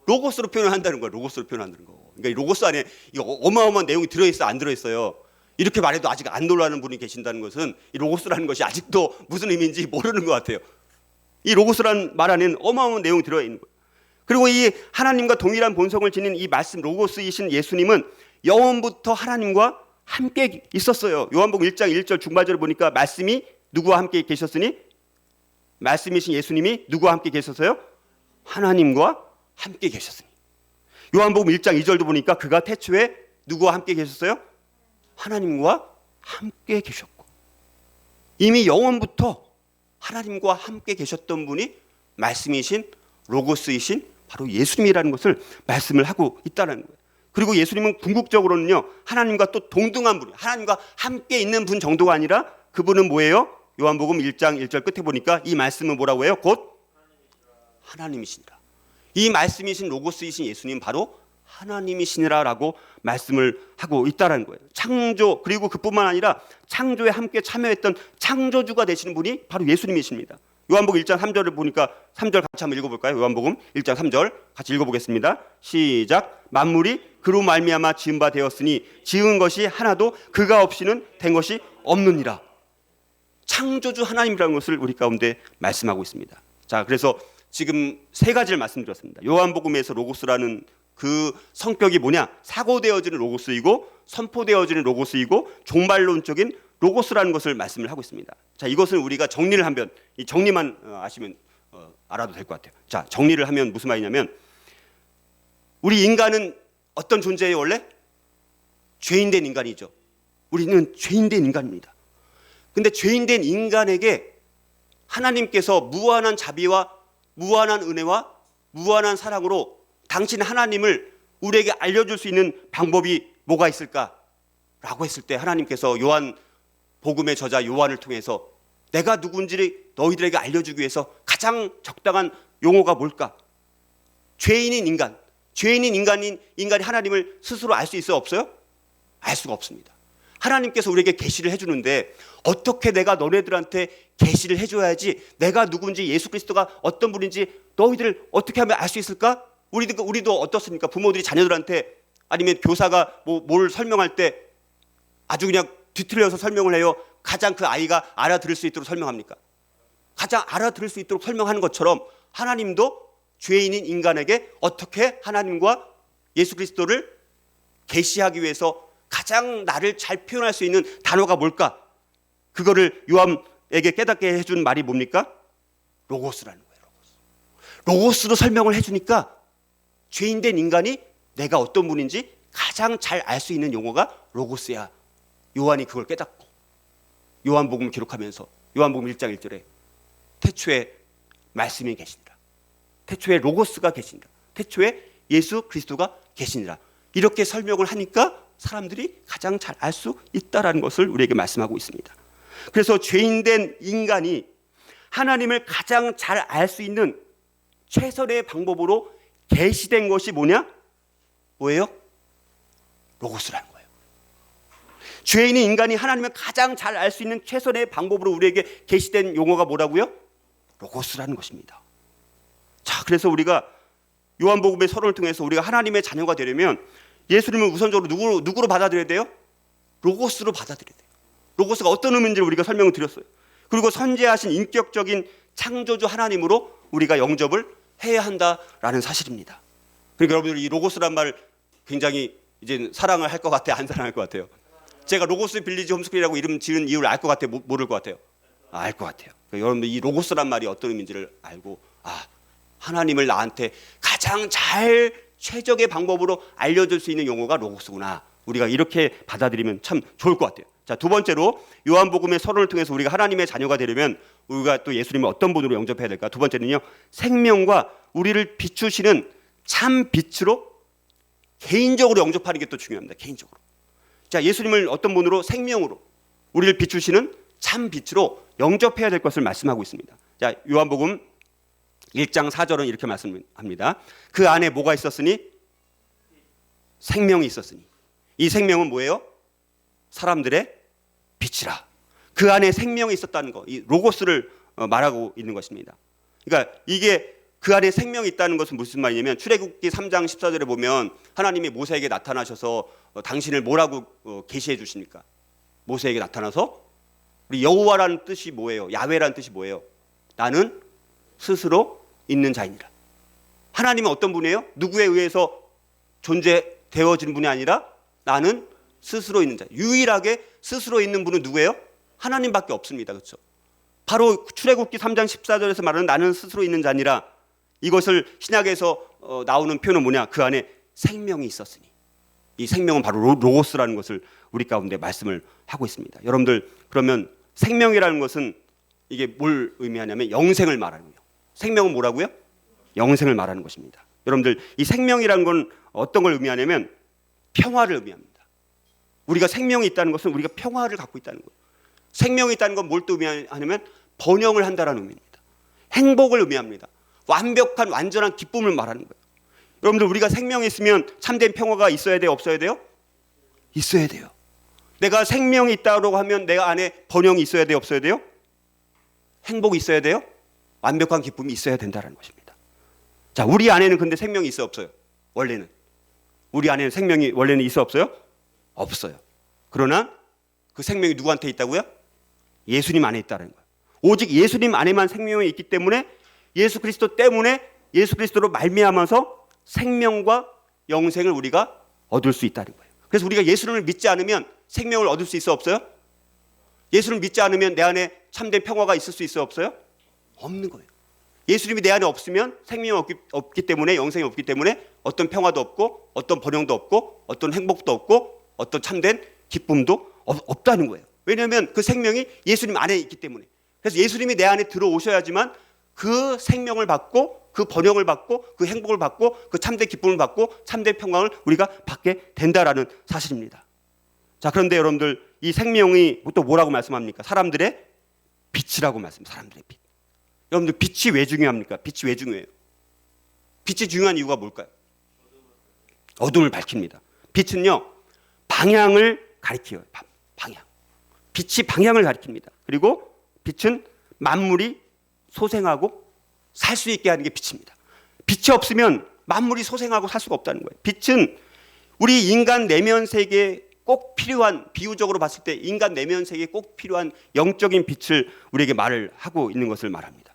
로고스로 표현한다는 거예요. 로고스로 표현한다는 거. 그러니까 이 로고스 안에 이거 어마어마한 내용이 들어있어 안 들어있어요. 이렇게 말해도 아직 안 놀라는 분이 계신다는 것은 이 로고스라는 것이 아직도 무슨 의미인지 모르는 것 같아요. 이 로고스라는 말 안에는 어마어마한 내용이 들어있는 거예요. 그리고 이 하나님과 동일한 본성을 지닌 이 말씀 로고스이신 예수님은 영원부터 하나님과 함께 있었어요. 요한복음 1장 1절 중반절을 보니까 말씀이 누구와 함께 계셨으니 말씀이신 예수님이 누구와 함께 계셨어요? 하나님과 함께 계셨으니. 요한복음 1장 2절도 보니까 그가 태초에 누구와 함께 계셨어요? 하나님과 함께 계셨고 이미 영원부터 하나님과 함께 계셨던 분이 말씀이신 로고스이신 바로 예수님이라는 것을 말씀을 하고 있다는 거예요. 그리고 예수님은 궁극적으로는요, 하나님과 또 동등한 분, 하나님과 함께 있는 분 정도가 아니라 그분은 뭐예요? 요한복음 1장 1절 끝에 보니까 이 말씀은 뭐라고 해요? 곧 하나님이시니라. 이 말씀이신 로고스이신 예수님 바로 하나님이시니라라고 말씀을 하고 있다라는 거예요. 창조, 그리고 그뿐만 아니라 창조에 함께 참여했던 창조주가 되시는 분이 바로 예수님이십니다. 요한복음 1장 3절을 보니까 3절 같이 한번 읽어볼까요? 요한복음 1장 3절 같이 읽어보겠습니다. 시작. 만물이 그로 말미암아 지은 바 되었으니 지은 것이 하나도 그가 없이는 된 것이 없느니라. 창조주 하나님이라는 것을 우리 가운데 말씀하고 있습니다. 자, 그래서 지금 세 가지를 말씀드렸습니다. 요한복음에서 로고스라는 그 성격이 뭐냐? 사고되어지는 로고스이고 선포되어지는 로고스이고 종말론적인 로고스라는 것을 말씀을 하고 있습니다. 자, 이것을 우리가 정리를 하면, 이 정리만 아시면 알아도 될 것 같아요. 자, 정리를 하면 무슨 말이냐면, 우리 인간은 어떤 존재예요? 원래 죄인된 인간이죠. 우리는 죄인된 인간입니다. 근데 죄인된 인간에게 하나님께서 무한한 자비와 무한한 은혜와 무한한 사랑으로 당신 하나님을 우리에게 알려줄 수 있는 방법이 뭐가 있을까라고 했을 때, 하나님께서 요한 복음의 저자 요한을 통해서 내가 누군지를 너희들에게 알려주기 위해서 가장 적당한 용어가 뭘까? 죄인인 인간, 죄인인 인간이 하나님을 스스로 알 수 있어요? 없어요? 알 수가 없습니다. 하나님께서 우리에게 계시를 해주는데 어떻게 내가 너네들한테 계시를 해줘야지, 내가 누군지, 예수 그리스도가 어떤 분인지 너희들 어떻게 하면 알 수 있을까? 우리도 어떻습니까? 부모들이 자녀들한테, 아니면 교사가 뭘 설명할 때 아주 그냥 뒤틀려서 설명을 해요? 가장 그 아이가 알아들을 수 있도록 설명합니까? 가장 알아들을 수 있도록 설명하는 것처럼 하나님도 죄인인 인간에게 어떻게 하나님과 예수 그리스도를 계시하기 위해서 가장 나를 잘 표현할 수 있는 단어가 뭘까? 그거를 요한에게 깨닫게 해준 말이 뭡니까? 로고스라는 거예요. 로고스로 설명을 해주니까 죄인된 인간이 내가 어떤 분인지 가장 잘 알 수 있는 용어가 로고스야. 요한이 그걸 깨닫고 요한복음을 기록하면서 요한복음 1장 1절에 태초에 말씀이 계시니라, 태초에 로고스가 계시니라, 태초에 예수 그리스도가 계시니라, 이렇게 설명을 하니까 사람들이 가장 잘 알 수 있다라는 것을 우리에게 말씀하고 있습니다. 그래서 죄인된 인간이 하나님을 가장 잘 알 수 있는 최선의 방법으로 계시된 것이 뭐예요? 로고스라는 거예요. 죄인인 인간이 하나님을 가장 잘 알 수 있는 최선의 방법으로 우리에게 계시된 용어가 뭐라고요? 로고스라는 것입니다. 자, 그래서 우리가 요한복음의 서론을 통해서 우리가 하나님의 자녀가 되려면 예수님을 우선적으로 누구로 받아들여야 돼요? 로고스로 받아들여야 돼요. 로고스가 어떤 의미인지 우리가 설명을 드렸어요. 그리고 선지하신 인격적인 창조주 하나님으로 우리가 영접을 해야 한다라는 사실입니다. 그러니까 여러분들 이 로고스란 말 굉장히 이제 사랑을 할 것 같아요? 안 사랑할 것 같아요? 제가 로고스 빌리지 홈스쿨이라고 이름 지은 이유를 알 것 같아요? 모를 것 같아요? 알 것 같아요. 그러니까 여러분들 이 로고스란 말이 어떤 의미인지를 알고, 하나님을 나한테 가장 잘 최적의 방법으로 알려줄 수 있는 용어가 로고스구나, 우리가 이렇게 받아들이면 참 좋을 것 같아요. 자, 두 번째로 요한복음의 서론을 통해서 우리가 하나님의 자녀가 되려면 우리가 또 예수님을 어떤 분으로 영접해야 될까? 두 번째는요, 생명과 우리를 비추시는 참 빛으로 개인적으로 영접하는 게 또 중요합니다. 개인적으로. 자, 예수님을 어떤 분으로? 생명으로 우리를 비추시는 참 빛으로 영접해야 될 것을 말씀하고 있습니다. 자, 요한복음 1장 4절은 이렇게 말씀합니다. 그 안에 뭐가 있었으니? 생명이 있었으니. 이 생명은 뭐예요? 사람들의 빛이라. 그 안에 생명이 있었다는 거, 이 로고스를 말하고 있는 것입니다. 그러니까 이게 그 안에 생명이 있다는 것은 무슨 말이냐면, 출애굽기 3장 14절에 보면 하나님이 모세에게 나타나셔서 당신을 뭐라고 계시해 주십니까? 모세에게 나타나서 우리 여호와라는 뜻이 뭐예요? 야훼라는 뜻이 뭐예요? 나는 스스로 있는 자이니라. 하나님은 어떤 분이에요? 누구에 의해서 존재되어지는 분이 아니라 나는 스스로 있는 자. 유일하게 스스로 있는 분은 누구예요? 하나님밖에 없습니다. 그렇죠? 바로 출애굽기 3장 14절에서 말하는 나는 스스로 있는 자니라, 이것을 신약에서 나오는 표현은 뭐냐? 그 안에 생명이 있었으니. 이 생명은 바로 로고스라는 것을 우리 가운데 말씀을 하고 있습니다. 여러분들, 그러면 생명이라는 것은 이게 뭘 의미하냐면 영생을 말하는 거예요. 생명은 뭐라고요? 영생을 말하는 것입니다. 여러분들, 이 생명이라는 건 어떤 걸 의미하냐면 평화를 의미합니다. 우리가 생명이 있다는 것은 우리가 평화를 갖고 있다는 거예요. 생명이 있다는 건 뭘 또 의미하냐면 번영을 한다는 의미입니다. 행복을 의미합니다. 완벽한 완전한 기쁨을 말하는 거예요. 여러분들, 우리가 생명이 있으면 참된 평화가 있어야 돼요, 없어야 돼요? 있어야 돼요. 내가 생명이 있다고 하면 내가 안에 번영이 있어야 돼요, 없어야 돼요? 행복이 있어야 돼요? 완벽한 기쁨이 있어야 된다는 것입니다. 자, 우리 안에는 근데 생명이 있어, 없어요? 원래는 우리 안에는 생명이 원래는 있어, 없어요? 없어요. 그러나 그 생명이 누구한테 있다고요? 예수님 안에 있다는 거예요. 오직 예수님 안에만 생명이 있기 때문에 예수 그리스도 때문에 예수 그리스도로 말미암아서 생명과 영생을 우리가 얻을 수 있다는 거예요. 그래서 우리가 예수님을 믿지 않으면 생명을 얻을 수 있어, 없어요? 예수를 믿지 않으면 내 안에 참된 평화가 있을 수 있어, 없어요? 없는 거예요. 예수님이 내 안에 없으면 생명이 없기 때문에, 영생이 없기 때문에 어떤 평화도 없고 어떤 번영도 없고 어떤 행복도 없고 어떤 참된 기쁨도 없다는 거예요. 왜냐하면 그 생명이 예수님 안에 있기 때문에. 그래서 예수님이 내 안에 들어오셔야지만 그 생명을 받고 그 번영을 받고 그 행복을 받고 그 참된 기쁨을 받고 참된 평강을 우리가 받게 된다라는 사실입니다. 자, 그런데 여러분들, 이 생명이 또 뭐라고 말씀합니까? 사람들의 빛이라고 말씀합니다. 사람들의 빛. 여러분들, 빛이 왜 중요합니까? 빛이 왜 중요해요? 빛이 중요한 이유가 뭘까요? 어둠을 밝힙니다. 빛은요, 방향을 가리켜요. 방향. 빛이 방향을 가리킵니다. 그리고 빛은 만물이 소생하고 살 수 있게 하는 게 빛입니다. 빛이 없으면 만물이 소생하고 살 수가 없다는 거예요. 빛은 우리 인간 내면 세계에 꼭 필요한, 비유적으로 봤을 때 인간 내면 세계에 꼭 필요한 영적인 빛을 우리에게 말을 하고 있는 것을 말합니다.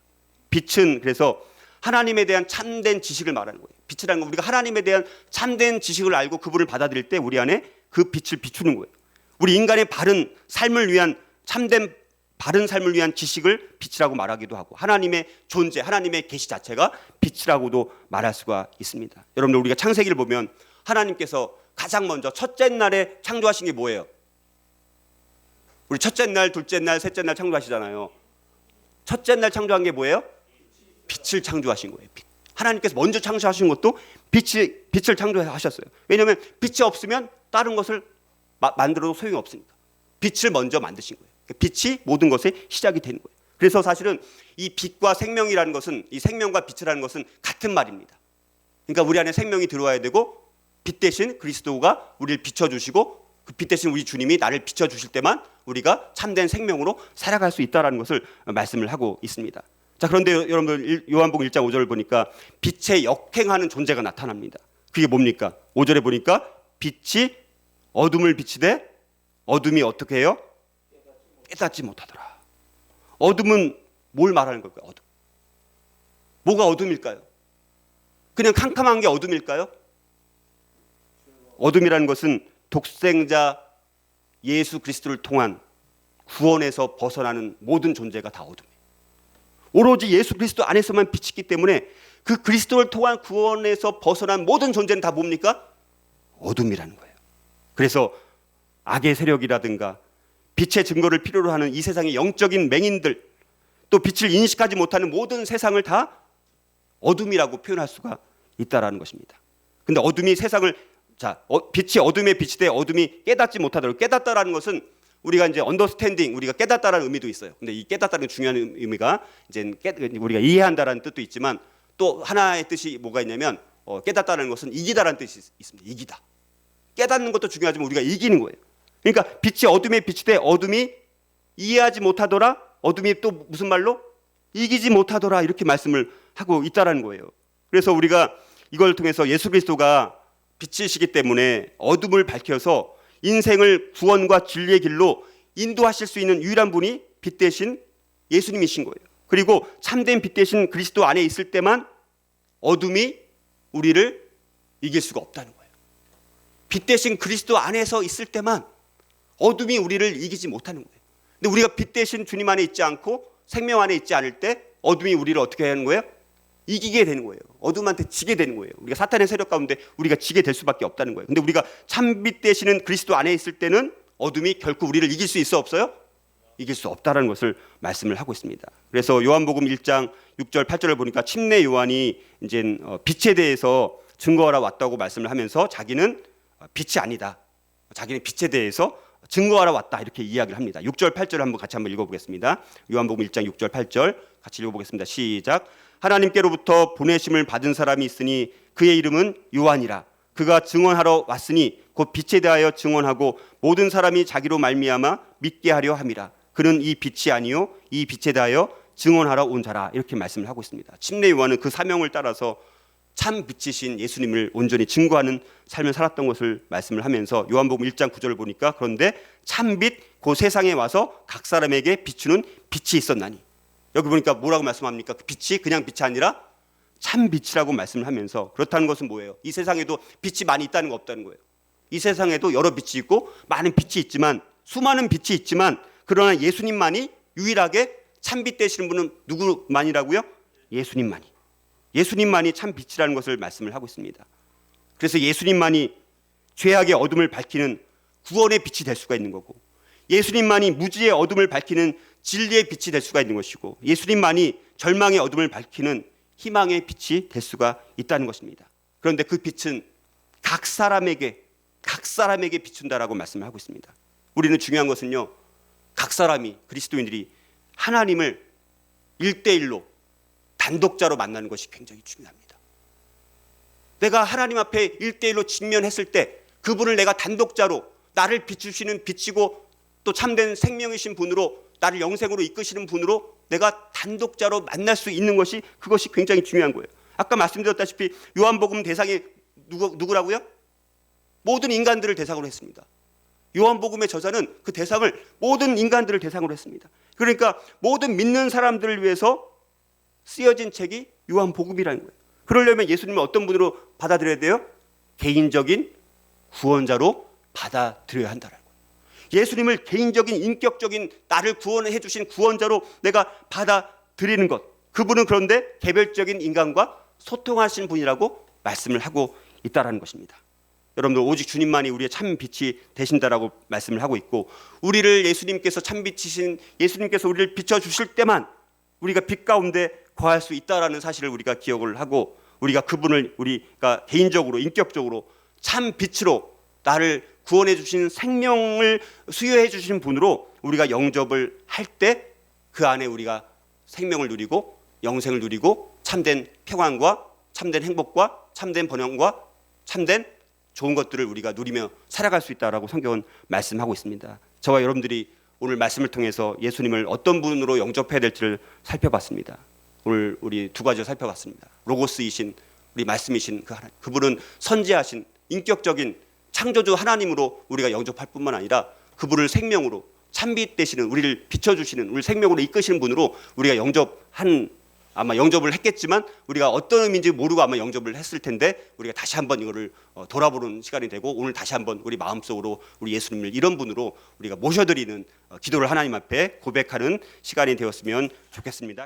빛은 그래서 하나님에 대한 참된 지식을 말하는 거예요. 빛이라는 건 우리가 하나님에 대한 참된 지식을 알고 그분을 받아들일 때 우리 안에 그 빛을 비추는 거예요. 우리 인간의 바른 삶을 위한, 참된 바른 삶을 위한 지식을 빛이라고 말하기도 하고, 하나님의 존재, 하나님의 계시 자체가 빛이라고도 말할 수가 있습니다. 여러분들, 우리가 창세기를 보면 하나님께서 가장 먼저 첫째 날에 창조하신 게 뭐예요? 우리 첫째 날, 둘째 날, 셋째 날 창조하시잖아요. 첫째 날 창조한 게 뭐예요? 빛을 창조하신 거예요. 빛. 하나님께서 먼저 창조하신 것도 빛을 창조하셨어요. 왜냐하면 빛이 없으면 다른 것을 만들어도 소용이 없으니까. 빛을 먼저 만드신 거예요. 빛이 모든 것의 시작이 되는 거예요. 그래서 사실은 이 빛과 생명이라는 것은, 이 생명과 빛이라는 것은 같은 말입니다. 그러니까 우리 안에 생명이 들어와야 되고, 빛 대신 그리스도가 우리를 비춰주시고, 그 빛 대신 우리 주님이 나를 비춰주실 때만 우리가 참된 생명으로 살아갈 수 있다는 것을 말씀을 하고 있습니다. 자, 그런데 여러분들, 요한복음 1장 5절을 보니까 빛에 역행하는 존재가 나타납니다. 그게 뭡니까? 5절에 보니까 빛이 어둠을 비치되 어둠이 어떻게 해요? 깨닫지 못하더라. 어둠은 뭘 말하는 걸까요? 어둠. 뭐가 어둠일까요? 그냥 캄캄한 게 어둠일까요? 어둠이라는 것은 독생자 예수 그리스도를 통한 구원에서 벗어나는 모든 존재가 다 어둠이에요. 오로지 예수 그리스도 안에서만 빛이 있기 때문에 그 그리스도를 통한 구원에서 벗어난 모든 존재는 다 뭡니까? 어둠이라는 거예요. 그래서 악의 세력이라든가 빛의 증거를 필요로 하는 이 세상의 영적인 맹인들, 또 빛을 인식하지 못하는 모든 세상을 다 어둠이라고 표현할 수가 있다라는 것입니다. 근데 어둠이 세상을, 빛이 어둠에 비치되 어둠이 깨닫지 못하도록, 깨닫다라는 것은 우리가 이제 언더스탠딩, 우리가 깨닫다라는 의미도 있어요. 근데 이 깨닫다는 중요한 의미가 이제 우리가 이해한다라는 뜻도 있지만, 또 하나의 뜻이 뭐가 있냐면, 깨닫다라는 것은 이기다라는 뜻이 있습니다. 이기다. 깨닫는 것도 중요하지만 우리가 이기는 거예요. 그러니까 빛이 어둠에 비치되 어둠이 이해하지 못하더라. 어둠이 또 무슨 말로? 이기지 못하더라. 이렇게 말씀을 하고 있다라는 거예요. 그래서 우리가 이걸 통해서 예수 그리스도가 빛이시기 때문에 어둠을 밝혀서 인생을 구원과 진리의 길로 인도하실 수 있는 유일한 분이 빛 대신 예수님이신 거예요. 그리고 참된 빛 대신 그리스도 안에 있을 때만 어둠이 우리를 이길 수가 없다는 거예요. 빛 대신 그리스도 안에서 있을 때만 어둠이 우리를 이기지 못하는 거예요. 근데 우리가 빛 대신 주님 안에 있지 않고 생명 안에 있지 않을 때 어둠이 우리를 어떻게 하는 거예요? 이기게 되는 거예요. 어둠한테 지게 되는 거예요. 우리가 사탄의 세력 가운데 우리가 지게 될 수밖에 없다는 거예요. 근데 우리가 참빛 되시는 그리스도 안에 있을 때는 어둠이 결코 우리를 이길 수 있어, 없어요? 이길 수 없다는 것을 말씀을 하고 있습니다. 그래서 요한복음 1장 6절 8절을 보니까 침례 요한이 이제 빛에 대해서 증거하러 왔다고 말씀을 하면서 자기는 빛이 아니다. 자기는 빛에 대해서 증거하러 왔다. 이렇게 이야기를 합니다. 6절 8절 한번 같이 한번 읽어보겠습니다. 요한복음 1장 6절 8절 같이 읽어보겠습니다. 시작. 하나님께로부터 보내심을 받은 사람이 있으니 그의 이름은 요한이라. 그가 증언하러 왔으니 곧 빛에 대하여 증언하고 모든 사람이 자기로 말미암아 믿게 하려 함이라. 그는 이 빛이 아니요 이 빛에 대하여 증언하러 온 자라. 이렇게 말씀을 하고 있습니다. 침례 요한은 그 사명을 따라서 참 빛이신 예수님을 온전히 증거하는 삶을 살았던 것을 말씀을 하면서 요한복음 1장 9절을 보니까 그런데 참빛 그 세상에 와서 각 사람에게 비추는 빛이 있었나니, 여기 보니까 뭐라고 말씀합니까? 그 빛이 그냥 빛이 아니라 참 빛이라고 말씀을 하면서, 그렇다는 것은 뭐예요? 이 세상에도 빛이 많이 있다는 거 없다는 거예요. 이 세상에도 여러 빛이 있고 많은 빛이 있지만, 수많은 빛이 있지만, 그러나 예수님만이 유일하게 참빛 되시는 분은 누구만이라고요? 예수님만이. 예수님만이 참 빛이라는 것을 말씀을 하고 있습니다. 그래서 예수님만이 죄악의 어둠을 밝히는 구원의 빛이 될 수가 있는 거고, 예수님만이 무지의 어둠을 밝히는 진리의 빛이 될 수가 있는 것이고, 예수님만이 절망의 어둠을 밝히는 희망의 빛이 될 수가 있다는 것입니다. 그런데 그 빛은 각 사람에게 비춘다라고 말씀을 하고 있습니다. 우리는 중요한 것은요, 각 사람이, 그리스도인들이 하나님을 1대1로 단독자로 만나는 것이 굉장히 중요합니다. 내가 하나님 앞에 1대1로 직면했을 때 그분을 내가 단독자로, 나를 비추시는 빛이고 또 참된 생명이신 분으로, 나를 영생으로 이끄시는 분으로 내가 단독자로 만날 수 있는 것이, 그것이 굉장히 중요한 거예요. 아까 말씀드렸다시피 요한복음 대상이 누구라고요? 모든 인간들을 대상으로 했습니다. 요한복음의 저자는 그 대상을 모든 인간들을 대상으로 했습니다. 그러니까 모든 믿는 사람들을 위해서 쓰여진 책이 요한복음이라는 거예요. 그러려면 예수님을 어떤 분으로 받아들여야 돼요? 개인적인 구원자로 받아들여야 한다는 거예요. 예수님을 개인적인 인격적인 나를 구원해 주신 구원자로 내가 받아들이는 것, 그분은 그런데 개별적인 인간과 소통하신 분이라고 말씀을 하고 있다는 것입니다. 여러분들, 오직 주님만이 우리의 참 빛이 되신다라고 말씀을 하고 있고, 우리를 예수님께서 참 빛이신 예수님께서 우리를 비춰주실 때만 우리가 빛 가운데 거할 수 있다라는 사실을 우리가 기억을 하고, 우리가 그분을 우리가 개인적으로 인격적으로 참 빛으로 나를 구원해 주신 생명을 수여해 주신 분으로 우리가 영접을 할 때 그 안에 우리가 생명을 누리고 영생을 누리고 참된 평안과 참된 행복과 참된 번영과 참된 좋은 것들을 우리가 누리며 살아갈 수 있다라고 성경은 말씀하고 있습니다. 저와 여러분들이 오늘 말씀을 통해서 예수님을 어떤 분으로 영접해야 될지를 살펴봤습니다. 오늘 우리 두 가지를 살펴봤습니다. 로고스이신 우리 말씀이신 그 하나님, 그분은 선지하신 인격적인 창조주 하나님으로 우리가 영접할 뿐만 아니라 그분을 생명으로 참빛 되시는, 우리를 비춰주시는, 우리 생명으로 이끄시는 분으로 우리가 아마 영접을 했겠지만 우리가 어떤 의미인지 모르고 아마 영접을 했을 텐데, 우리가 다시 한번 이거를 돌아보는 시간이 되고, 오늘 다시 한번 우리 마음속으로 우리 예수님을 이런 분으로 우리가 모셔드리는 기도를 하나님 앞에 고백하는 시간이 되었으면 좋겠습니다.